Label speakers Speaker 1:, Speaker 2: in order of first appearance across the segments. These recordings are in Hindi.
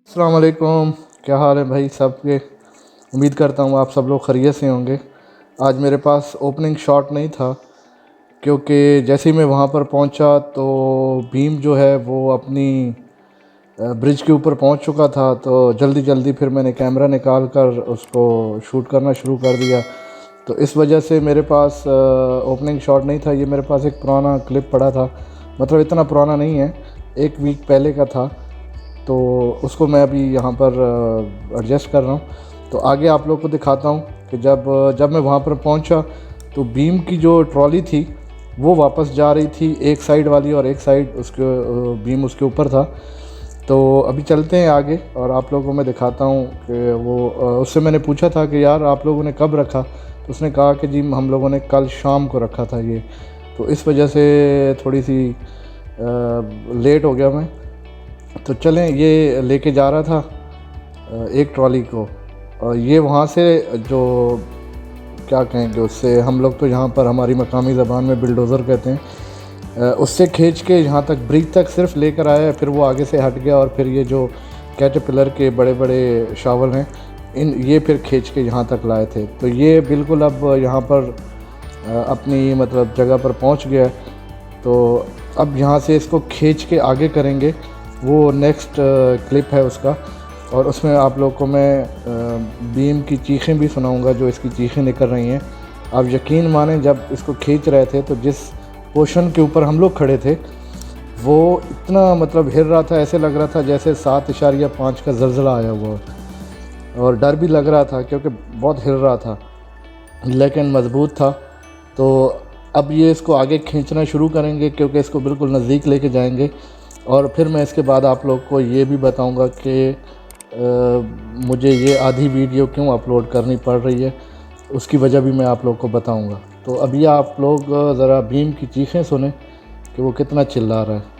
Speaker 1: अस्सलाम वालेकुम। क्या हाल है भाई सबके। उम्मीद करता हूँ आप सब लोग खैरियत से होंगे। आज मेरे पास ओपनिंग शॉट नहीं था क्योंकि जैसे ही मैं वहाँ पर पहुँचा तो भीम जो है वो अपनी ब्रिज के ऊपर पहुँच चुका था। तो जल्दी जल्दी फिर मैंने कैमरा निकाल कर उसको शूट करना शुरू कर दिया। तो इस वजह से मेरे पास ओपनिंग शॉट नहीं था। ये मेरे पास एक पुराना क्लिप पड़ा था, मतलब इतना पुराना नहीं है, एक वीक पहले का था। तो उसको मैं अभी यहाँ पर एडजस्ट कर रहा हूँ। तो आगे आप लोग को दिखाता हूँ कि जब जब मैं वहाँ पर पहुँचा तो बीम की जो ट्रॉली थी वो वापस जा रही थी, एक साइड वाली, और एक साइड उसके बीम उसके ऊपर था। तो अभी चलते हैं आगे और आप लोगों को मैं दिखाता हूँ कि वो उससे मैंने पूछा था कि यार आप लोगों ने कब रखा, तो उसने कहा कि जी हम लोगों ने कल शाम को रखा था ये। तो इस वजह से थोड़ी सी लेट हो गया मैं। तो चलें, ये लेके जा रहा था एक ट्रॉली को, और ये वहाँ से जो क्या कहेंगे उससे, हम लोग तो यहाँ पर हमारी मकामी ज़बान में बिल्डोज़र कहते हैं, उससे खींच के यहाँ तक ब्रिज तक सिर्फ लेकर आया। फिर वो आगे से हट गया और फिर ये जो कैटरपिलर के बड़े बड़े शावल हैं ये फिर खींच के यहाँ तक लाए थे। तो ये बिल्कुल अब यहाँ पर अपनी मतलब जगह पर पहुँच गया है। तो अब यहाँ से इसको खींच के आगे करेंगे, वो नेक्स्ट क्लिप है उसका। और उसमें आप लोग को मैं बीम की चीखें भी सुनाऊंगा, जो इसकी चीखें निकल रही हैं। आप यकीन माने, जब इसको खींच रहे थे तो जिस पोर्शन के ऊपर हम लोग खड़े थे वो इतना मतलब हिल रहा था, ऐसे लग रहा था जैसे 7.5 का ज़लज़ला आया हुआ। और डर भी लग रहा था क्योंकि बहुत हिल रहा था, लेकिन मज़बूत था। तो अब ये इसको आगे खींचना शुरू करेंगे क्योंकि इसको बिल्कुल नज़दीक लेके जाएंगे। और फिर मैं इसके बाद आप लोग को ये भी बताऊंगा कि मुझे ये आधी वीडियो क्यों अपलोड करनी पड़ रही है, उसकी वजह भी मैं आप लोग को बताऊंगा। तो अभी आप लोग ज़रा भीम की चीखें सुने कि वो कितना चिल्ला रहा है।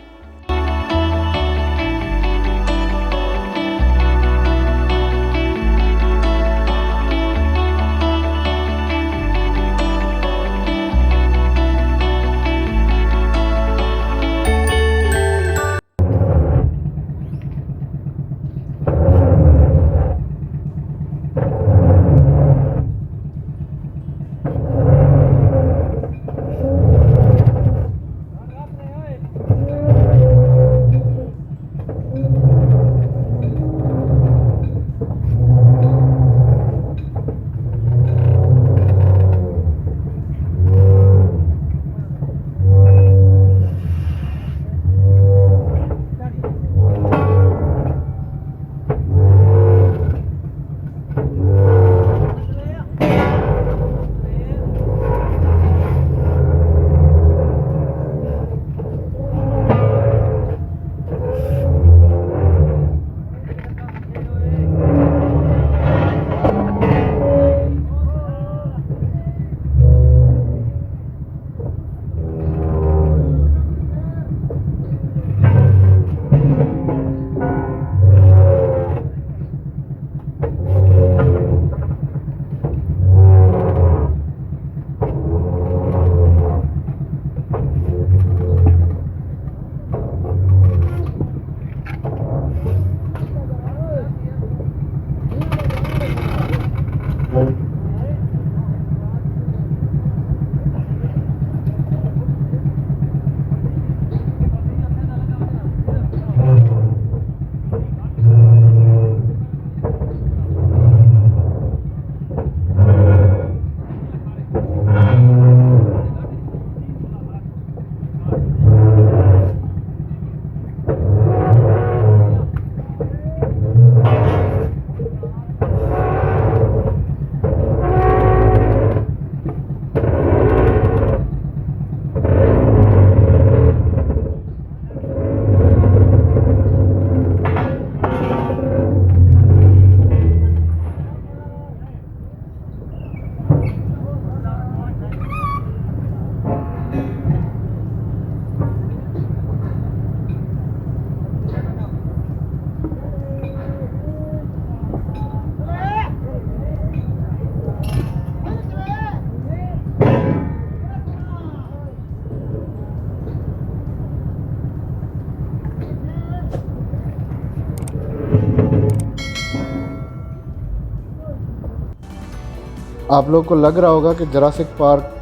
Speaker 1: आप लोग को लग रहा होगा कि जुरासिक पार्क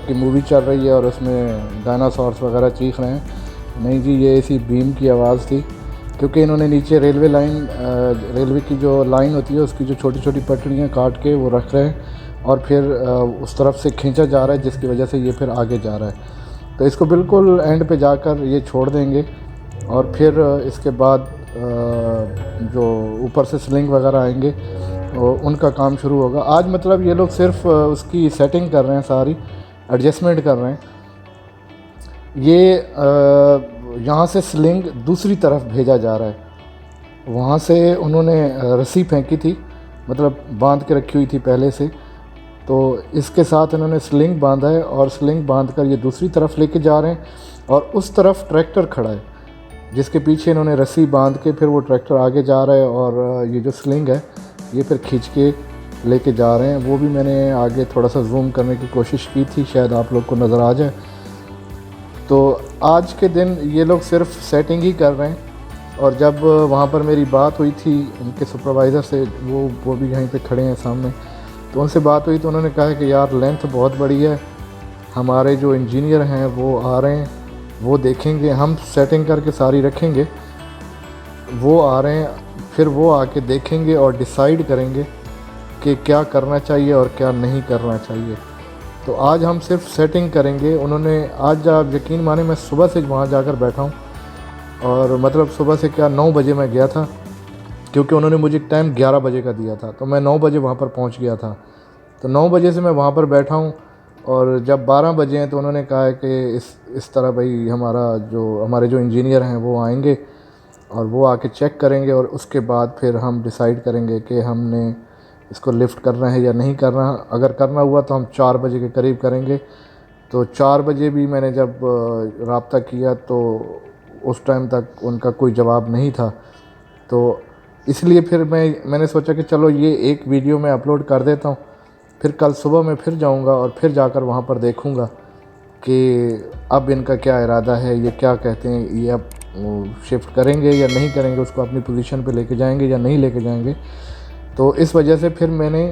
Speaker 1: की मूवी चल रही है और उसमें डायनासॉर्स वगैरह चीख रहे हैं। नहीं जी, ये इसी बीम की आवाज़ थी, क्योंकि इन्होंने नीचे रेलवे लाइन रेलवे की जो लाइन होती है उसकी जो छोटी छोटी पटरियाँ काट के वो रख रहे हैं और फिर उस तरफ से खींचा जा रहा है, जिसकी वजह से ये फिर आगे जा रहा है। तो इसको बिल्कुल एंड पे जाकर ये छोड़ देंगे और फिर इसके बाद जो ऊपर से स्लिंग वगैरह आएंगे उनका काम शुरू होगा। आज मतलब ये लोग सिर्फ उसकी सेटिंग कर रहे हैं, सारी एडजस्टमेंट कर रहे हैं। ये यहाँ से स्लिंग दूसरी तरफ भेजा जा रहा है। वहाँ से उन्होंने रस्सी फेंकी थी, मतलब बांध के रखी हुई थी पहले से, तो इसके साथ इन्होंने स्लिंग बांधा है और स्लिंग बांधकर ये दूसरी तरफ लेके जा रहे हैं। और उस तरफ ट्रैक्टर खड़ा है जिसके पीछे इन्होंने रस्सी बांध के फिर वो ट्रैक्टर आगे जा रहा है और ये जो स्लिंग है ये फिर खींच के लेके जा रहे हैं। वो भी मैंने आगे थोड़ा सा जूम करने की कोशिश की थी, शायद आप लोग को नज़र आ जाए। तो आज के दिन ये लोग सिर्फ सेटिंग ही कर रहे हैं। और जब वहाँ पर मेरी बात हुई थी उनके सुपरवाइज़र से, वो भी यहीं पे खड़े हैं सामने, तो उनसे बात हुई तो उन्होंने कहा कि यार लेंथ बहुत बड़ी है, हमारे जो इंजीनियर हैं वो आ रहे हैं, वो देखेंगे, हम सेटिंग करके सारी रखेंगे, वो आ रहे हैं, फिर वो आके देखेंगे और डिसाइड करेंगे कि क्या करना चाहिए और क्या नहीं करना चाहिए। तो आज हम सिर्फ सेटिंग करेंगे। उन्होंने आज, आप यकीन माने, मैं सुबह से वहाँ जाकर बैठा हूँ और मतलब सुबह से क्या 9 बजे मैं गया था, क्योंकि उन्होंने मुझे टाइम 11 बजे का दिया था, तो मैं 9 बजे वहाँ पर पहुँच गया था। तो 9 बजे से मैं वहाँ पर बैठा हूँ और जब 12 बजे हैं तो उन्होंने कहा है कि इस तरह भाई हमारे जो इंजीनियर हैं वो आएंगे और वो आके चेक करेंगे और उसके बाद फिर हम डिसाइड करेंगे कि हमने इसको लिफ़्ट करना है या नहीं करना। अगर करना हुआ तो हम 4 बजे के करीब करेंगे। तो 4 बजे भी मैंने जब रब्ता किया तो उस टाइम तक उनका कोई जवाब नहीं था। तो इसलिए फिर मैंने सोचा कि चलो ये एक वीडियो मैं अपलोड कर देता हूँ, फिर कल सुबह मैं फिर जाऊँगा और फिर जाकर वहाँ पर देखूँगा कि अब इनका क्या इरादा है, ये क्या कहते हैं, ये अब शिफ्ट करेंगे या नहीं करेंगे, उसको अपनी पोजीशन पे लेके जाएंगे या नहीं लेके जाएंगे। तो इस वजह से फिर मैंने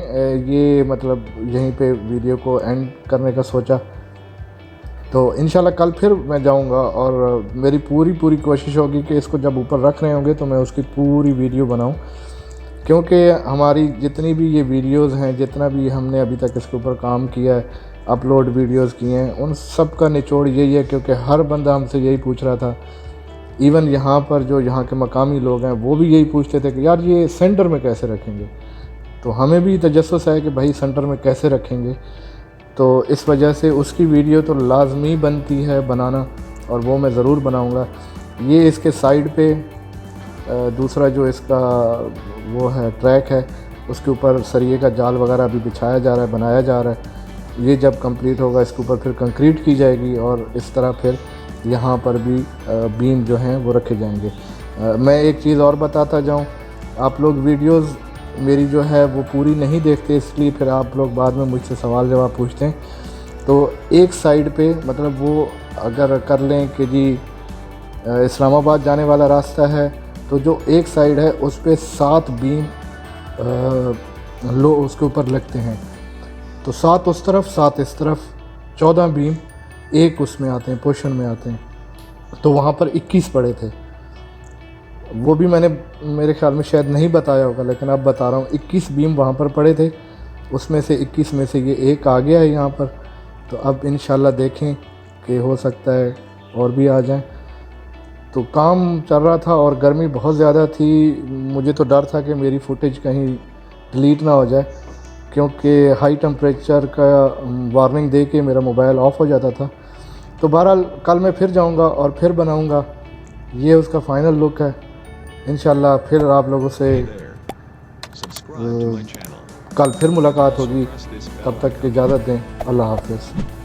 Speaker 1: ये मतलब यहीं पे वीडियो को एंड करने का सोचा। तो इंशाल्लाह कल फिर मैं जाऊंगा और मेरी पूरी कोशिश होगी कि इसको जब ऊपर रख रहे होंगे तो मैं उसकी पूरी वीडियो बनाऊं, क्योंकि हमारी जितनी भी ये वीडियोस हैं, जितना भी हमने अभी तक इसके ऊपर काम किया है, अपलोड वीडियोस किए हैं, उन सब का निचोड़ यही है, क्योंकि हर बंदा हमसे यही पूछ रहा था। इवन यहाँ पर जो यहाँ के मकामी लोग हैं वो भी यही पूछते थे कि यार ये सेंटर में कैसे रखेंगे। तो हमें भी तजस्सुस है कि भाई सेंटर में कैसे रखेंगे। तो इस वजह से उसकी वीडियो तो लाजमी बनती है बनाना, और वो मैं ज़रूर बनाऊँगा। ये इसके साइड पे दूसरा जो इसका वो है ट्रैक है, उसके ऊपर सरिये का जाल वगैरह अभी बिछाया जा रहा है, बनाया जा रहा है। ये जब कंप्लीट होगा इसके ऊपर फिर कंक्रीट की जाएगी और इस तरह फिर यहाँ पर भी बीम जो हैं वो रखे जाएंगे। मैं एक चीज़ और बताता जाऊँ, आप लोग वीडियोस मेरी जो है वो पूरी नहीं देखते, इसलिए फिर आप लोग बाद में मुझसे सवाल जवाब पूछते हैं। तो एक साइड पे मतलब वो अगर कर लें कि जी इस्लामाबाद जाने वाला रास्ता है, तो जो एक साइड है उस पर 7 बीम लो उसके ऊपर लगते हैं। तो 7 उस तरफ 7 इस तरफ, 14 बीम एक उसमें आते हैं, पोर्शन में आते हैं। तो वहाँ पर 21 पड़े थे, वो भी मैंने मेरे ख्याल में शायद नहीं बताया होगा, लेकिन अब बता रहा हूँ। 21 बीम वहाँ पर पड़े थे, उसमें से 21 में से ये एक आ गया है यहाँ पर। तो अब इंशाल्लाह देखें कि हो सकता है और भी आ जाएं। तो काम चल रहा था और गर्मी बहुत ज़्यादा थी, मुझे तो डर था कि मेरी फुटेज कहीं डिलीट ना हो जाए, क्योंकि हाई टेम्परेचर का वार्निंग दे के मेरा मोबाइल ऑफ़ हो जाता था। तो बहरहाल कल मैं फिर जाऊंगा और फिर बनाऊंगा। ये उसका फ़ाइनल लुक है। इंशाल्लाह फिर आप लोगों से कल फिर मुलाकात होगी। तब तक की इजाज़त दें। अल्लाह हाफ़िज़।